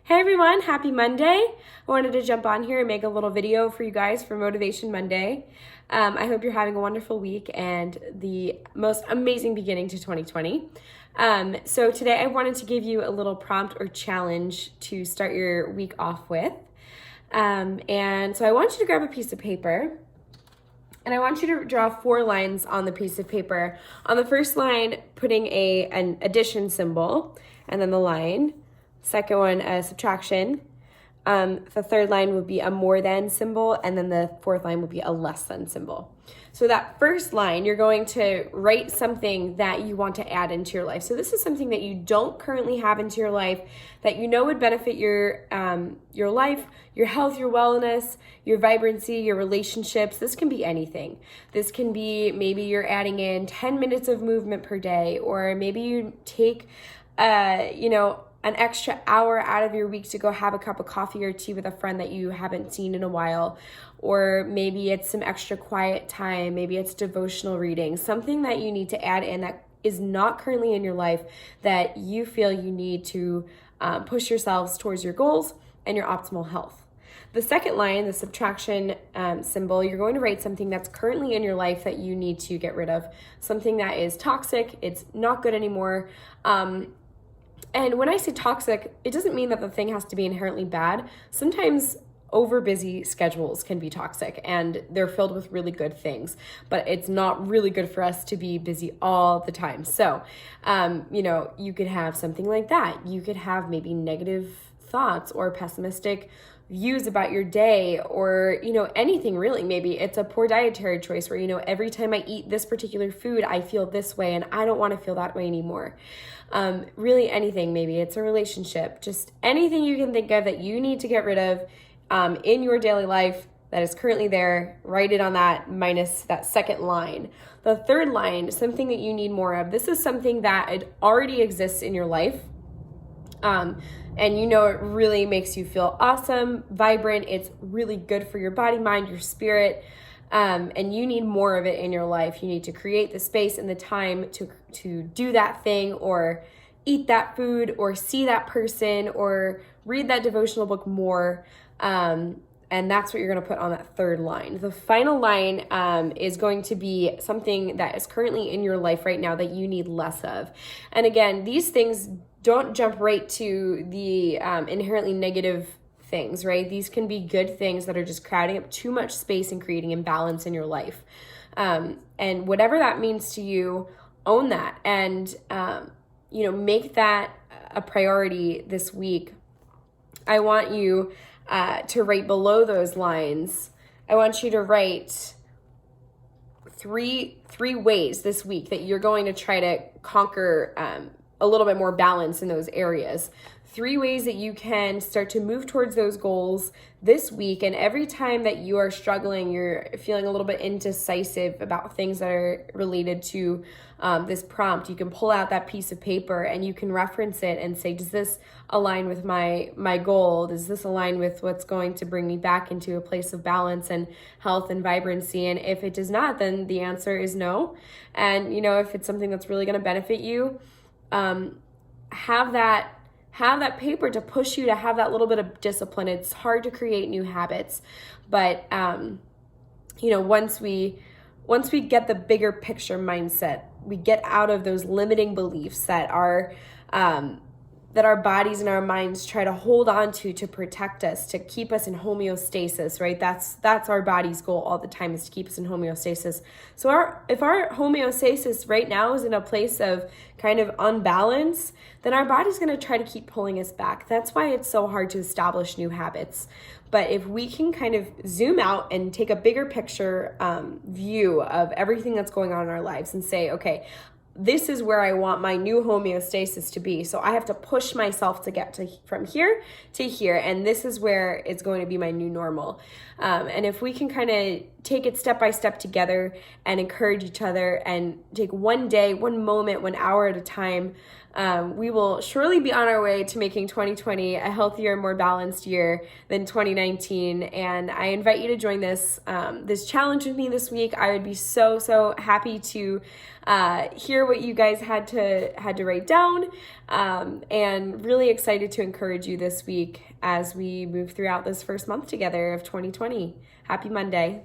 Hey everyone, happy Monday. I wanted to jump on here and make a little video for you guys for Motivation Monday. I hope you're having a wonderful week and the most amazing beginning to 2020. So today I wanted to give you a little prompt or challenge to start your week off with. And so I want you to grab a piece of paper and I want you to draw 4 lines on the piece of paper. On the first line, putting an addition symbol and then the line. Second one, a subtraction. The third line would be a more than symbol, and then the fourth line would be a less than symbol. So that first line, you're going to write something that you want to add into your life. So this is something that you don't currently have into your life that you know would benefit your life, your health, your wellness, your vibrancy, your relationships. This can be anything. This can be maybe you're adding in 10 minutes of movement per day, or maybe you take, an extra hour out of your week to go have a cup of coffee or tea with a friend that you haven't seen in a while. Or maybe it's some extra quiet time. Maybe it's devotional reading, something that you need to add in that is not currently in your life that you feel you need to push yourselves towards your goals and your optimal health. The second line, the subtraction symbol, you're going to write something that's currently in your life that you need to get rid of, something that is toxic, it's not good anymore. And when I say toxic, it doesn't mean that the thing has to be inherently bad. Sometimes over busy schedules can be toxic and they're filled with really good things, but it's not really good for us to be busy all the time. So, you could have something like that. You could have maybe negative thoughts or pessimistic views about your day, or anything really. Maybe it's a poor dietary choice where every time I eat this particular food I feel this way and I don't want to feel that way anymore. Really anything. Maybe it's a relationship, just anything you can think of that you need to get rid of in your daily life that is currently there. Write it on that minus that second line. The third line, something that you need more of. This is something that it already exists in your life. And it really makes you feel awesome, vibrant. It's really good for your body, mind, your spirit. And you need more of it in your life. You need to create the space and the time to do that thing, or eat that food, or see that person, or read that devotional book more. And that's what you're going to put on that third line. The final line is going to be something that is currently in your life right now that you need less of. And again, these things don't jump right to the inherently negative things, right? These can be good things that are just crowding up too much space and creating imbalance in your life. And whatever that means to you, own that and, make that a priority this week. I want you to write below those lines. I want you to write three ways this week that you're going to try to conquer a little bit more balance in those areas. 3 ways that you can start to move towards those goals this week. And every time that you are struggling, you're feeling a little bit indecisive about things that are related to this prompt, you can pull out that piece of paper and you can reference it and say, does this align with my goal? Does this align with what's going to bring me back into a place of balance and health and vibrancy? And if it does not, then the answer is no. And if it's something that's really going to benefit you, have that paper to push you to have that little bit of discipline. It's hard to create new habits, but once we get the bigger picture mindset, we get out of those limiting beliefs that our bodies and our minds try to hold on to protect us, to keep us in homeostasis, right? That's our body's goal all the time, is to keep us in homeostasis. So if our homeostasis right now is in a place of kind of unbalance, then our body's going to try to keep pulling us back. That's why it's so hard to establish new habits. But if we can kind of zoom out and take a bigger picture view of everything that's going on in our lives and say, okay, this is where I want my new homeostasis to be. So I have to push myself to get from here to here. And this is where it's going to be my new normal. And if we can kind of take it step by step together and encourage each other and take one day, one moment, 1 hour at a time, we will surely be on our way to making 2020 a healthier, more balanced year than 2019. And I invite you to join this challenge with me this week. I would be so happy to hear hear what you guys had to write down, and really excited to encourage you this week as we move throughout this first month together of 2020. Happy Monday.